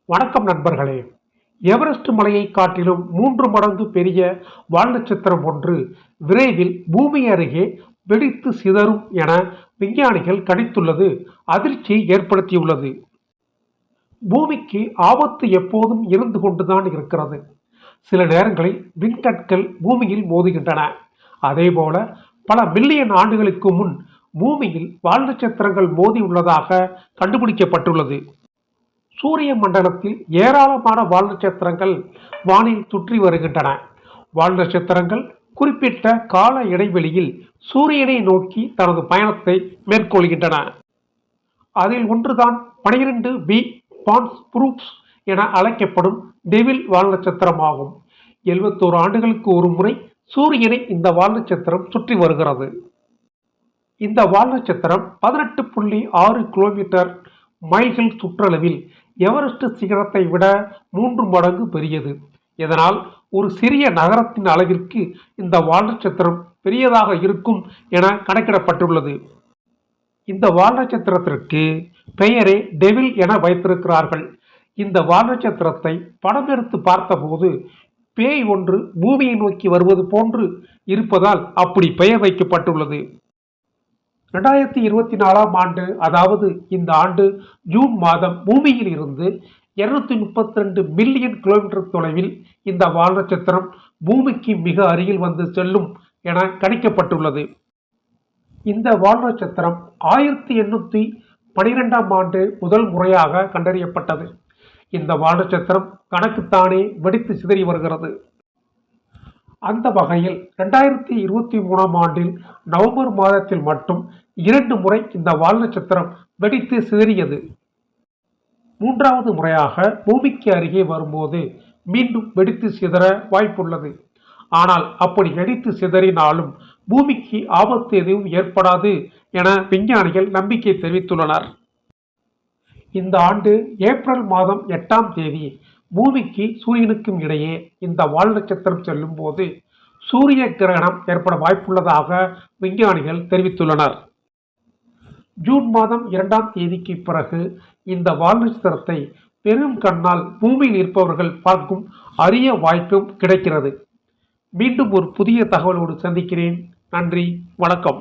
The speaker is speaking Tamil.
வணக்கம் நண்பர்களே. எவரெஸ்ட் மலையை காட்டிலும் 3 மடங்கு பெரிய வால் நட்சத்திரம் ஒன்று விரைவில் பூமி அருகே வெடித்து சிதறும் என விஞ்ஞானிகள் கணித்துள்ளது அதிர்ச்சியை ஏற்படுத்தியுள்ளது. பூமிக்கு ஆபத்து எப்போதும் இருந்து கொண்டுதான் இருக்கிறது. சில நேரங்களில் விண்கற்கள் பூமியில் மோதுகின்றன. அதேபோல பல மில்லியன் ஆண்டுகளுக்கு முன் பூமியில் வால் நட்சத்திரங்கள் மோதி உள்ளதாக கண்டுபிடிக்கப்பட்டுள்ளது. சூரிய மண்டலத்தில் ஏராளமான வால் நட்சத்திரங்கள் வானில் சுற்றி வருகின்றன. வால் நட்சத்திரங்கள் குறிப்பிட்ட கால இடைவெளியில் சூரியனை நோக்கி தனது பயணத்தை மேற்கொள்கின்றன. அதில் ஒன்றுதான் 12b பான்ஸ் புரூக்ஸ் என அழைக்கப்படும் டெவில் வால் நட்சத்திரம் ஆகும். 71 ஆண்டுகளுக்கு ஒரு முறை சூரியனை இந்த வால் நட்சத்திரம் சுற்றி வருகிறது. இந்த வால் நட்சத்திரம் 18.6 கிலோமீட்டர் மைல்கள் சுற்றளவில் எவரெஸ்ட் சிகரத்தை விட 3 மடங்கு பெரியது. இதனால் ஒரு சிறிய நகரத்தின் அளவிற்கு இந்த வால் நட்சத்திரம் பெரியதாக இருக்கும் என கணக்கிடப்பட்டுள்ளது. இந்த வால் நட்சத்திரத்திற்கு பெயரே டெவில் என வைத்திருக்கிறார்கள். இந்த வால் நட்சத்திரத்தை படம் எடுத்து பார்த்தபோது பேய் ஒன்று பூமியை நோக்கி வருவது போன்று இருப்பதால் அப்படி பெயர் வைக்கப்பட்டுள்ளது. 2024ஆம் ஆண்டு, அதாவது இந்த ஆண்டு ஜூன் மாதம் பூமியில் இருந்து 232 மில்லியன் கிலோமீட்டர் தொலைவில் இந்த வால் நட்சத்திரம் பூமிக்கு மிக அருகில் வந்து செல்லும் என கணிக்கப்பட்டுள்ளது. இந்த வால் நட்சத்திரம் 1812ஆம் ஆண்டு முதல் முறையாக கண்டறியப்பட்டது. இந்த வால் நட்சத்திரம் தனக்குத்தானே வெடித்து சிதறி வருகிறது. அந்த வகையில் 2023ஆம் ஆண்டில் நவம்பர் மாதத்தில் மட்டும் 2 முறை இந்த வால் நட்சத்திரம் வெடித்து சிதறியது. 3வது முறையாக பூமிக்கு அருகே வரும்போது மீண்டும் வெடித்து சிதற வாய்ப்புள்ளது. ஆனால் அப்படி வெடித்து சிதறினாலும் பூமிக்கு ஆபத்து எதுவும் ஏற்படாது என விஞ்ஞானிகள் நம்பிக்கை தெரிவித்துள்ளனர். இந்த ஆண்டு ஏப்ரல் மாதம் 8ஆம் தேதி பூமிக்கு சூரியனுக்கும் இடையே இந்த வால் நட்சத்திரம் செல்லும் போது சூரிய கிரகணம் ஏற்பட வாய்ப்புள்ளதாக விஞ்ஞானிகள் தெரிவித்துள்ளனர். ஜூன் மாதம் 2ஆம் தேதிக்கு பிறகு இந்த வால் நட்சத்திரத்தை பெரும் கண்ணால் பூமியில் இருப்பவர்கள் பார்க்கும் அரிய வாய்ப்பும் கிடைக்கிறது. மீண்டும் ஒரு புதிய தகவலோடு சந்திக்கிறேன். நன்றி, வணக்கம்.